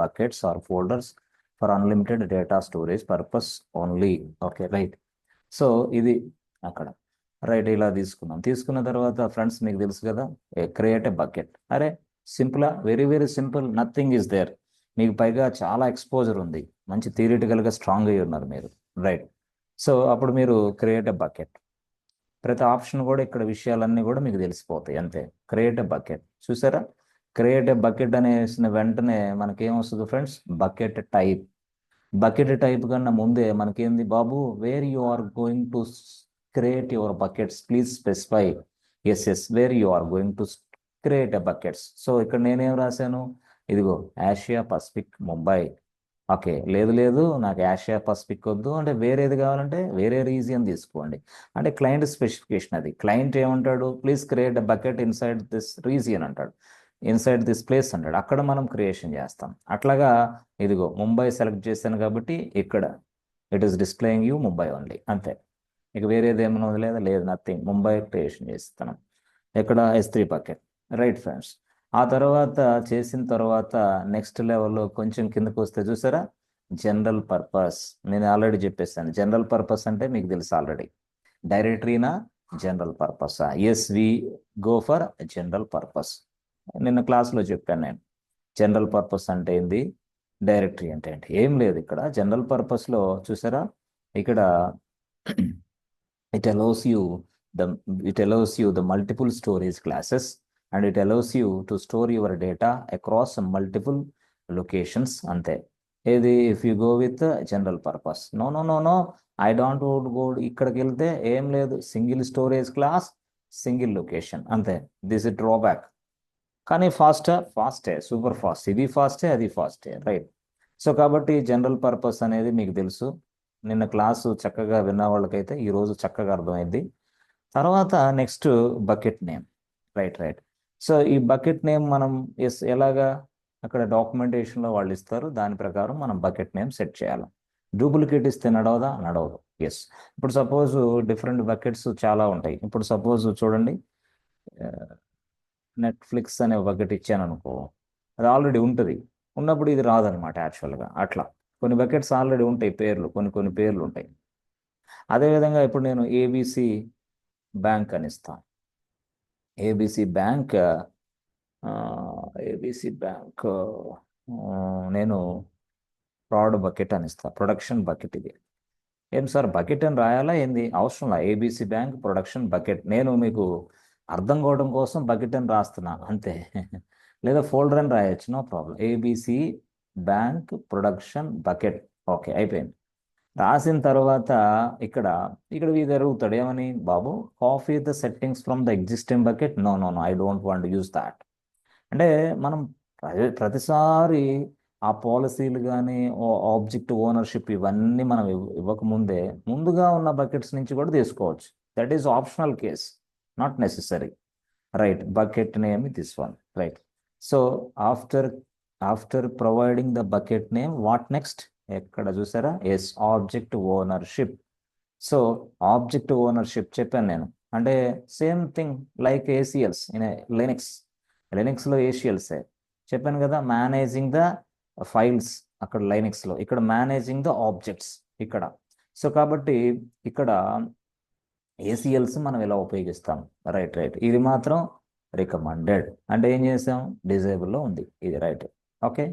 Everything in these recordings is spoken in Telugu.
buckets or folders for unlimited data storage purpose only. Okay, right. So ఇది అక్కడ రైట్ ఇలా తీసుకున్న తర్వాత ఫ్రెండ్స్ మీకు తెలుసు కదా, క్రియేట్ ఎ బకెట్. అరే సింపులా, very very simple, nothing is there. మీకు పైగా చాలా ఎక్స్పోజర్ ఉంది, మంచి థియరిటికల్గా స్ట్రాంగ్ అయ్యి ఉన్నారు మీరు, రైట్. సో అప్పుడు మీరు క్రియేట్ ఎ బకెట్, ప్రతి ఆప్షన్ కూడా ఇక్కడ విషయాలన్నీ కూడా మీకు తెలిసిపోతాయి అంతే. క్రియేట్ ఎ బకెట్ చూసారా, క్రియేట్ ఎ బకెట్ అనేసిన వెంటనే మనకేమొస్తుంది friends, bucket type. Bucket type కన్నా ముందే మనకేంది బాబు, where you are going to create your buckets, please specify. Yes where you are going to create a buckets. So ఇక్కడ నేనేం రాశాను, ఇదిగో ఆసియా పసిఫిక్ ముంబై. ఓకే, లేదు నాకు ఆసియా పసిఫిక్ వద్దు అంటే వేరేది కావాలంటే వేరే రీజియన్ తీసుకోండి. అంటే క్లయింట్ స్పెసిఫికేషన్ అది. క్లయింట్ ఏమంటాడు, please create a bucket inside this region అంటాడు, ఇన్సైడ్ దిస్ ప్లేస్ అంటాడు. అక్కడ మనం క్రియేషన్ చేస్తాం. అట్లాగా ఇదిగో ముంబై సెలెక్ట్ చేశాను కాబట్టి ఇక్కడ it is displaying you Mumbai only, అంతే. ఇక వేరేది ఏమైనా వదిలేదా, లేదు, నథింగ్, ముంబై క్రియేషన్ చేస్తాను. ఇక్కడ S3 బకెట్, రైట్ ఫ్రెండ్స్. ఆ తర్వాత చేసిన తర్వాత నెక్స్ట్ లెవెల్లో కొంచెం కిందకు వస్తే చూసారా, జనరల్ పర్పస్. నేను ఆల్రెడీ చెప్పేస్తాను, జనరల్ పర్పస్ అంటే మీకు తెలుసు ఆల్రెడీ, డైరెక్టరీనా జనరల్ పర్పసా. Yes we go for general purpose. నిన్న క్లాస్లో చెప్పాను నేను, జనరల్ పర్పస్ అంటే ఏంది, డైరెక్టరీ అంటే ఏంటి. ఏం లేదు, ఇక్కడ జనరల్ పర్పస్లో చూసారా, ఇక్కడ it allows you the multiple storage classes, and it allows you to store your data across multiple locations అంతే. ఏది, if you go with general purpose, no I don't want go. ఇక్కడికి వెళ్తే ఏం లేదు, single storage class, single location అంతే. This is drawback. కానీ ఫాస్టే, సూపర్ ఫాస్ట్, ఇది ఫాస్టే అది ఫాస్టే, రైట్. సో కాబట్టి జనరల్ పర్పస్ అనేది మీకు తెలుసు, నిన్న క్లాసు చక్కగా విన్న వాళ్ళకైతే ఈరోజు చక్కగా అర్థమైంది. తర్వాత next bucket name, right. So ఈ బకెట్ నేమ్ మనం ఎలాగా, అక్కడ డాక్యుమెంటేషన్లో వాళ్ళు ఇస్తారు, దాని ప్రకారం మనం బకెట్ నేమ్ సెట్ చేయాలి. డూప్లికేట్ ఇస్తే నడవదు. ఎస్, ఇప్పుడు సపోజ్ డిఫరెంట్ బకెట్స్ చాలా ఉంటాయి. ఇప్పుడు సపోజ్ చూడండి, నెట్ఫ్లిక్స్ అనే బకెట్ ఇచ్చాను అనుకో, అది ఆల్రెడీ ఉంటుంది, ఉన్నప్పుడు ఇది రాదనమాట యాక్చువల్గా. అట్లా కొన్ని బకెట్స్ ఆల్రెడీ ఉంటాయి, పేర్లు కొన్ని పేర్లు ఉంటాయి. అదేవిధంగా ఇప్పుడు నేను ఏబిసి బ్యాంక్ అని ఇస్తాను. ఏబిసి బ్యాంక్ నేను ప్రాడ్ బకెట్ అని ఇస్తాను, ప్రొడక్షన్ బకెట్. ఇది ఏం సార్ బకెట్ అని రాయాలా ఏంది, అవసరంలా. ఏబిసి బ్యాంక్ ప్రొడక్షన్ బకెట్, నేను మీకు అర్థం కావడం కోసం బకెట్ అని రాస్తున్నా అంతే. లేదా ఫోల్డర్ అని రాయొచ్చు, no problem. ABC bank production bucket, okay అయిపోయింది. రాసిన తర్వాత ఇక్కడ ఇది అడుగుతాడు ఏమని, బాబు copy the settings from the existing bucket. No I don't want use that. అంటే మనం ప్రతిసారి ఆ పాలసీలు కానీ ఆబ్జెక్ట్ ఓనర్షిప్ ఇవన్నీ మనం ఇవ్వకముందే ముందుగా ఉన్న బకెట్స్ నుంచి కూడా తీసుకోవచ్చు. That is optional case, not necessary, right. Bucket name this one, right. So after providing the bucket name, what next, ఎక్కడ చూసారా, yes object ownership. So object ownership చెప్పాను నేను, అంటే same thing like ACLs in లినక్స్లో ఏసీఎల్సే చెప్పాను కదా, మేనేజింగ్ ద ఫైల్స్ అక్కడ లైనక్స్లో, ఇక్కడ మేనేజింగ్ ద ఆబ్జెక్ట్స్ ఇక్కడ. సో కాబట్టి ఇక్కడ ఏసీఎల్స్ మనం ఎలా ఉపయోగిస్తాం, రైట్. ఇది మాత్రం రికమెండెడ్, అంటే ఏం చేసాం, డిజేబుల్లో ఉంది ఇది, రైట్. Okay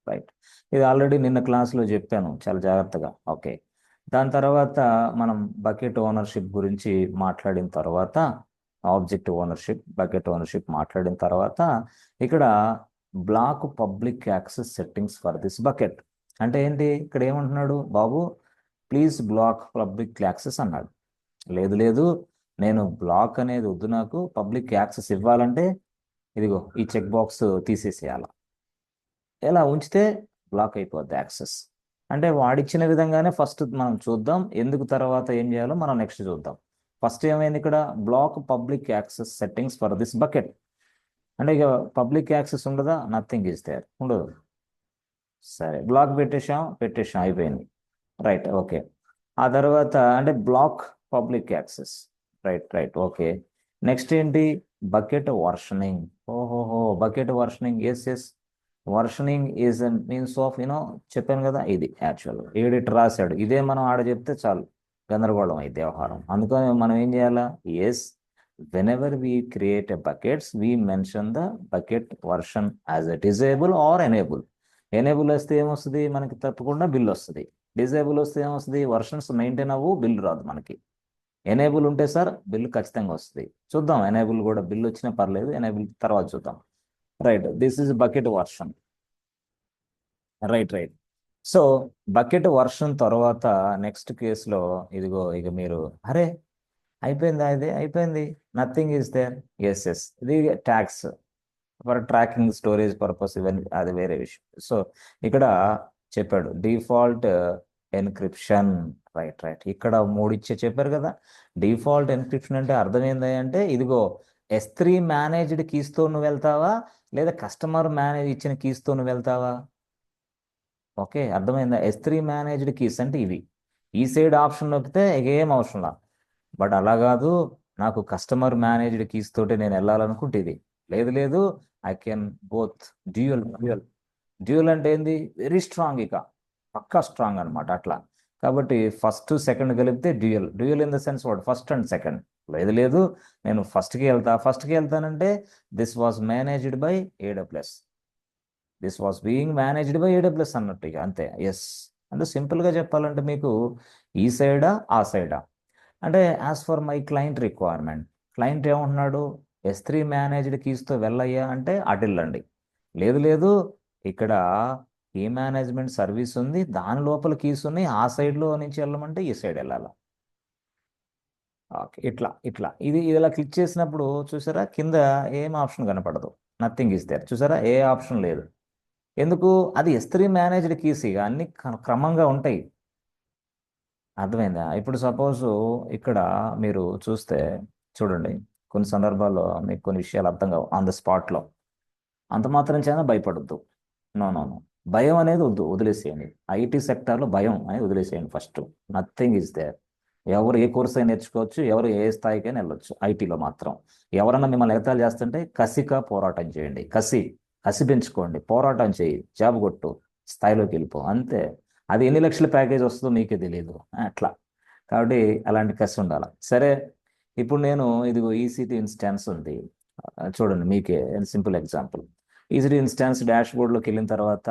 right. ఇది ఆల్రెడీ నిన్న క్లాస్లో చెప్పాను చాలా జాగ్రత్తగా, ఓకే. దాని తర్వాత మనం బకెట్ ఓనర్షిప్ గురించి మాట్లాడిన తర్వాత, ఆబ్జెక్ట్ ఓనర్షిప్ బకెట్ ఓనర్షిప్ మాట్లాడిన తర్వాత, ఇక్కడ black public access settings for this bucket అంటే ఏంటి, ఇక్కడ ఏమంటున్నాడు బాబు, ప్లీజ్ బ్లాక్ పబ్లిక్ యాక్సెస్ అన్నాడు. లేదు నేను బ్లాక్ అనేది వద్దు, నాకు పబ్లిక్ యాక్సెస్ ఇవ్వాలంటే ఇదిగో ఈ చెక్ బాక్స్ తీసేసేయాల. ఎలా ఉంచితే బ్లాక్ అయిపోద్ది యాక్సెస్. అంటే వాడిచ్చిన విధంగానే ఫస్ట్ మనం చూద్దాం, ఎందుకు తర్వాత ఏం చేయాలో మనం నెక్స్ట్ చూద్దాం. ఫస్ట్ ఏమైంది, ఇక్కడ black public access settings for this bucket అంటే ఇక పబ్లిక్ యాక్సెస్ ఉండదా, నథింగ్ ఈజ్ దేర్, ఉండదు. సరే బ్లాక్ పెట్టేశాం అయిపోయింది, రైట్. ఓకే. ఆ తర్వాత అంటే block public access, right. Okay. Next ఏంటి, బకెట్ వర్షనింగ్. ఓహోహో bucket versioning, yes versioning is means of చెప్పాను కదా, ఇది యాక్చువల్ ఏడిట్ రాశాడు, ఇదే మనం ఆడ చెప్తే చాలు గందరగోళం అయితే వ్యవహారం. అందుకని మనం ఏం చేయాలా? Yes, whenever we create a buckets we mention the bucket version as a disable or enable. Enable వస్తే ఏమొస్తుంది మనకి? తప్పకుండా బిల్ వస్తుంది. డిజేబుల్ వస్తే ఏమొస్తుంది? వర్షన్స్ మెయింటైన్ అవ్వు, బిల్ రాదు మనకి. ఎనేబుల్ ఉంటే సార్ బిల్ ఖచ్చితంగా వస్తుంది. చూద్దాం, ఎనేబుల్ కూడా బిల్ వచ్చినా పర్లేదు, ఎనేబుల్ తర్వాత చూద్దాం. Right, this is bucket version. Right. So bucket version తర్వాత నెక్స్ట్ కేసులో ఇదిగో ఇక మీరు, అరే అయిపోయిందా, ఇది అయిపోయింది, నథింగ్ ఈస్ దేర్. ఎస్, ఇది tax for tracking storage purpose, ఇవన్నీ అది వేరే విషయం. సో ఇక్కడ చెప్పాడు డిఫాల్ట్ ఎన్క్రిప్షన్. రైట్, ఇక్కడ మూడు చెప్పారు కదా. డిఫాల్ట్ ఎన్క్రిప్షన్ అంటే అర్థం ఏంది అంటే, ఇదిగో S3 మేనేజ్డ్ కీస్తో నువ్వు వెళ్తావా, లేదా కస్టమర్ మేనేజ్ ఇచ్చిన కీస్తో నువ్వు వెళ్తావా? ఓకే, అర్థమైందా? S3 మేనేజ్డ్ కీస్ అంటే ఇవి. ఈ సైడ్ ఆప్షన్ నొక్కితే ఏం అవసరంలా. బట్ అలా కాదు, నాకు కస్టమర్ మేనేజ్డ్ కీస్ తోటి నేను వెళ్ళాలనుకుంటే ఇది. లేదు, ఐ కెన్ బోత్. డ్యూయల్ అంటే ఏంది? వెరీ స్ట్రాంగ్, ఇక పక్కా స్ట్రాంగ్ అనమాట అట్లా. కాబట్టి ఫస్ట్ సెకండ్ కలిపితే డ్యూయల్ ఇన్ ద సెన్స్ వాడు ఫస్ట్ అండ్ సెకండ్. లేదు, నేను ఫస్ట్కి వెళ్తానంటే this was managed by AWS, this was being managed by AWS అన్నట్టు, ఇక అంతే. ఎస్, అంటే సింపుల్గా చెప్పాలంటే మీకు ఈ సైడా ఆ సైడా అంటే as for my client requirement. Client ఏమంటున్నాడు? S3 మేనేజ్డ్ కీస్తో వెళ్ళయ్యా అంటే అటు వెళ్ళండి. లేదు, ఇక్కడ కీ మేనేజ్మెంట్ సర్వీస్ ఉంది, దాని లోపల కీస్ ఉన్నాయి, ఆ సైడ్లో నుంచి వెళ్ళమంటే ఈ సైడ్ వెళ్ళాలి. ఓకే, ఇట్లా ఇది ఇలా క్లిక్ చేసినప్పుడు చూసారా, కింద ఏం ఆప్షన్ కనపడదు, నథింగ్ ఇస్ దేర్. చూసారా, ఏ ఆప్షన్ లేదు. ఎందుకు? అది S3 మేనేజ్డ్ కీస్, ఇక అన్ని క్రమంగా ఉంటాయి. అర్థమైందా? ఇప్పుడు సపోజ్ ఇక్కడ మీరు చూస్తే చూడండి, కొన్ని సందర్భాల్లో మీకు కొన్ని విషయాలు అర్థం కావు ఆన్ ద స్పాట్లో. అంత మాత్రం చేత భయపడద్దు. నో, భయం అనేది వద్దు, వదిలేసేయండి. IT సెక్టార్లో భయం అనేది వదిలేసేయండి ఫస్ట్. Nothing is there. ఎవరు ఏ కోర్స్ అయినా నేర్చుకోవచ్చు, ఎవరు ఏ స్థాయికైనా వెళ్ళొచ్చు. ఐటీలో మాత్రం ఎవరన్నా మిమ్మల్ని ఎగతాళి చేస్తుంటే కసిగా పోరాటం చేయండి. కసి పెంచుకోండి, పోరాటం చేయి, జాబ్ కొట్టు, స్థాయిలోకి వెళ్ళిపో, అంతే. అది ఎన్ని లక్షల ప్యాకేజ్ వస్తుందో మీకే తెలియదు అట్లా. కాబట్టి అలాంటి కసి ఉండాలి. సరే, ఇప్పుడు నేను ఇదిగో EC2 ఇన్స్టాన్స్ ఉంది. చూడండి, మీకే సింపుల్ ఎగ్జాంపుల్. EC2 ఇన్స్టాన్స్ డాష్బోర్డ్లోకి వెళ్ళిన తర్వాత,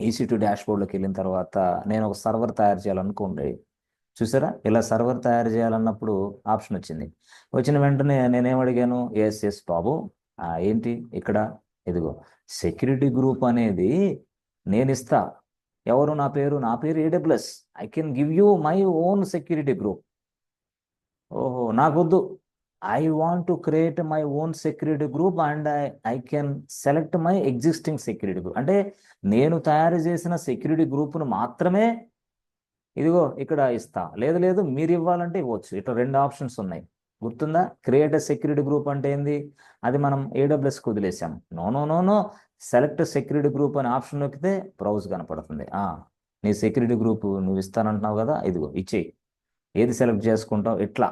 EC2 డాష్బోర్డ్లోకి వెళ్ళిన తర్వాత నేను ఒక సర్వర్ తయారు చేయాలనుకోండి. చూసారా, ఇలా సర్వర్ తయారు చేయాలన్నప్పుడు ఆప్షన్ వచ్చింది. వచ్చిన వెంటనే నేనేం అడిగాను? ఎస్ బాబు, ఏంటి ఇక్కడ, ఇదిగో సెక్యూరిటీ గ్రూప్ అనేది నేను ఇస్తా. ఎవరు? నా పేరు AWS. I can give you my own security group. ఓహో, నాకొద్దు. I want to create my own security group and I can select my existing security group. అంటే నేను తయారు చేసిన సెక్యూరిటీ గ్రూప్ను మాత్రమే ఇదిగో ఇక్కడ ఇస్తా. లేదు, మీరు ఇవ్వాలంటే ఇవ్వచ్చు. ఇట్లా రెండు ఆప్షన్స్ ఉన్నాయి. గుర్తుందా? క్రియేట్ సెక్యూరిటీ గ్రూప్ అంటే ఏంది? అది మనం AWSకి వదిలేసాం. నో, సెలెక్ట్ సెక్యూరిటీ గ్రూప్ అనే ఆప్షన్ నొక్కితే బ్రౌజ్ కనపడుతుంది. నీ సెక్యూరిటీ గ్రూప్ నువ్వు ఇస్తానంటున్నావు కదా, ఇదిగో ఇచ్చేయి, ఏది సెలెక్ట్ చేసుకుంటావు, ఇట్లా.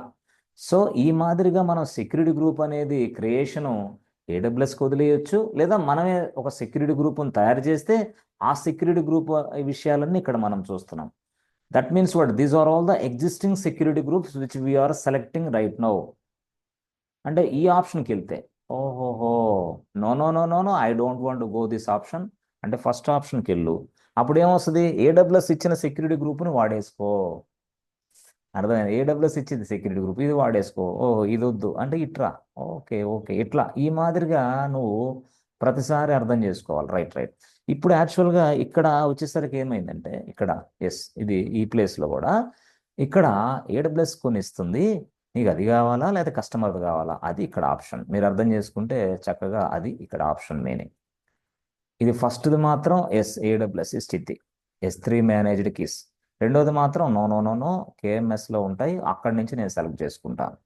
సో ఈ మాదిరిగా మనం సెక్యూరిటీ గ్రూప్ అనేది క్రియేషను AWSకి వదిలేయచ్చు, లేదా మనమే ఒక సెక్యూరిటీ గ్రూప్ను తయారు చేస్తే ఆ సెక్యూరిటీ గ్రూప్ విషయాలన్నీ ఇక్కడ మనం చూస్తున్నాం. That means what? These are all the existing security groups which we are selecting right now. అంటే ఈ ఆప్షన్కి వెళ్తే, ఓహోహో, no, I don't want go this option అంటే ఫస్ట్ ఆప్షన్కి వెళ్ళు. అప్పుడు ఏమొస్తుంది? AWS ఇచ్చిన సెక్యూరిటీ గ్రూప్ని వాడేసుకో. అర్థమైంది? AWS ఇచ్చింది సెక్యూరిటీ గ్రూప్, ఇది వాడేసుకో. ఓహో, ఇది వద్దు అంటే ఇట్రా. ఓకే, ఇట్లా ఈ మాదిరిగా నువ్వు ప్రతిసారి అర్థం చేసుకోవాలి. రైట్. ఇప్పుడు యాక్చువల్గా ఇక్కడ వచ్చేసరికి ఏమైందంటే, ఇక్కడ ఇది ఈ ప్లేస్లో కూడా ఇక్కడ AWS కొన్ని ఇస్తుంది, నీకు అది కావాలా లేదా కస్టమర్ కావాలా, అది ఇక్కడ ఆప్షన్. మీరు అర్థం చేసుకుంటే చక్కగా అది ఇక్కడ ఆప్షన్ మీనింగ్. ఇది ఫస్ట్ది మాత్రం AWS స్థితి, S3 మేనేజ్డ్ కీస్. రెండోది మాత్రం నో, KMSలో ఉంటాయి, అక్కడి నుంచి నేను సెలెక్ట్ చేసుకుంటాను.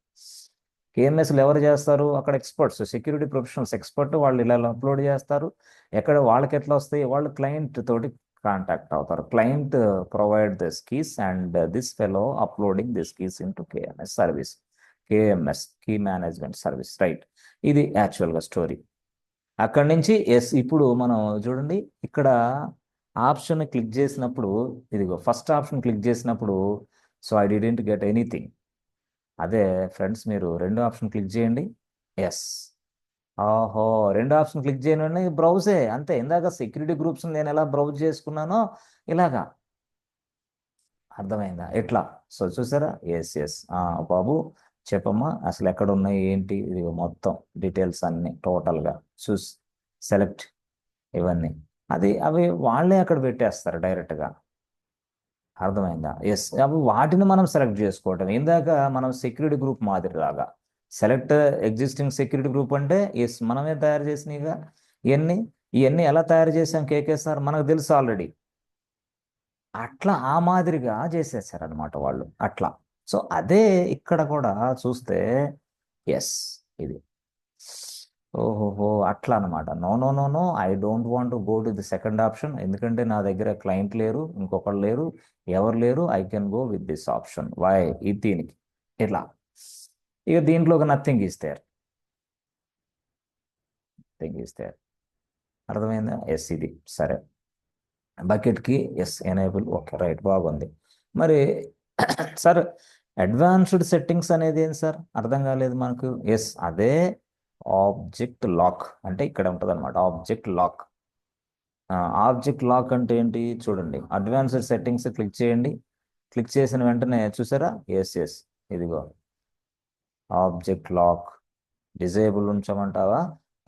KMSలు ఎవరు చేస్తారు? అక్కడ ఎక్స్పర్ట్స్, సెక్యూరిటీ ప్రొఫెషనల్స్ ఎక్స్పర్ట్, వాళ్ళు ఇలా అప్లోడ్ చేస్తారు. ఎక్కడ వాళ్ళకి ఎట్లా వస్తాయి? వాళ్ళు క్లయింట్ తోటి కాంటాక్ట్ అవుతారు. Client provide this keys and this fellow uploading this keys into KMS service, KMS key management service. Right, ఇది యాక్చువల్గా స్టోరీ. అక్కడి నుంచి ఎస్. ఇప్పుడు మనం చూడండి ఇక్కడ ఆప్షన్ క్లిక్ చేసినప్పుడు, ఇదిగో ఫస్ట్ ఆప్షన్ క్లిక్ చేసినప్పుడు, so I didn't get anything. అదే ఫ్రెండ్స్, మీరు రెండో ఆప్షన్ క్లిక్ చేయండి. ఎస్. ఓహో, రెండో ఆప్షన్ క్లిక్ చేయండి, బ్రౌజే అంతే. ఇందాక సెక్యూరిటీ గ్రూప్స్ నేను ఎలా బ్రౌజ్ చేసుకున్నానో ఇలాగా. అర్థమైందా ఎట్లా? సో చూసారా? Yes yes. బాబు చెప్పమ్మా, అసలు ఎక్కడ ఉన్నాయి ఏంటి, ఇది మొత్తం డీటెయిల్స్ అన్ని టోటల్గా చూసి సెలెక్ట్ ఇవన్నీ, అది అవి వాళ్ళే అక్కడ పెట్టేస్తారు డైరెక్ట్గా. అర్థమైందా? ఎస్. అవి వాటిని మనం సెలెక్ట్ చేసుకోవటం. ఇందాక మనం సెక్యూరిటీ గ్రూప్ మాదిరిలాగా సెలెక్ట్ ఎగ్జిస్టింగ్ సెక్యూరిటీ గ్రూప్ అంటే ఎస్ మనమే తయారు చేసినవిగా ఇవన్నీ. ఇవన్నీ ఎలా తయారు చేసాం కేకేసార్ మనకు తెలుసు ఆల్రెడీ. అట్లా ఆ మాదిరిగా చేసేసారనమాట వాళ్ళు అట్లా. సో అదే ఇక్కడ కూడా చూస్తే ఎస్ ఇది. ఓహోహో, అట్లా అనమాట. No no no no, I don't want to go to the second option, ఎందుకంటే నా దగ్గర క్లయింట్ లేరు, ఇంకొకరు లేరు, ఎవరు లేరు. I can go with this option. Why? ఇది దీనికి ఇట్లా. ఇక దీంట్లో ఒక నథింగ్ ఇస్తారు, నథింగ్ ఇస్తారు. అర్థమైందా? ఎస్ ఇది సరే. బకెట్కి ఎస్ ఎనేబుల్, ఓకే రైట్, బాగుంది. మరి సార్ అడ్వాన్స్డ్ సెట్టింగ్స్ అనేది ఏంటి సార్? అర్థం కాలేదు మనకు. ఎస్ అదే ఆబ్జెక్ట్ లాక్ అంటే ఇక్కడ ఉంటుంది అనమాట, ఆబ్జెక్ట్ లాక్. ఆబ్జెక్ట్ లాక్ అంటే ఏంటి చూడండి, అడ్వాన్స్డ్ సెట్టింగ్స్ క్లిక్ చేయండి. క్లిక్ చేసిన వెంటనే చూసారా? ఎస్ ఎస్, ఇదిగో ఆబ్జెక్ట్ లాక్. డిజేబుల్ ఉంచమంటావా,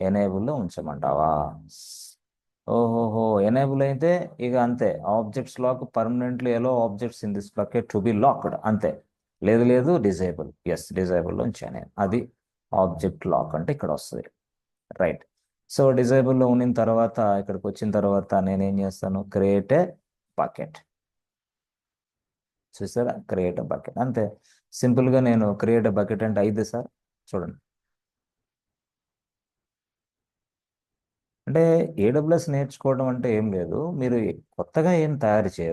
ఎనేబుల్ ఉంచమంటావా? ఓహోహో, ఎనేబుల్ అయితే ఇక అంతే, objects lock permanently allow objects in this bucket to be locked, అంతే. లేదు లేదు, డిజేబుల్. ఎస్, డిజేబుల్ ఉంచాను అది. ఆబ్జెక్ట్ లాక్ అంటే ఇక్కడ వస్తుంది. రైట్. సో డిజేబుల్లో ఉన్న తర్వాత ఇక్కడికి వచ్చిన తర్వాత నేనేం చేస్తాను, క్రియేట్ ఏ బకెట్. చూసారా? క్రియేట్ ఏ బకెట్ అంతే. సింపుల్గా నేను క్రియేట్ ఏ బకెట్ అంటే అయితే సార్ చూడండి. అంటే ఏడబ్ల్యూఎస్ నేర్చుకోవడం అంటే ఏం లేదు, మీరు కొత్తగా ఏం తయారు చేయరు.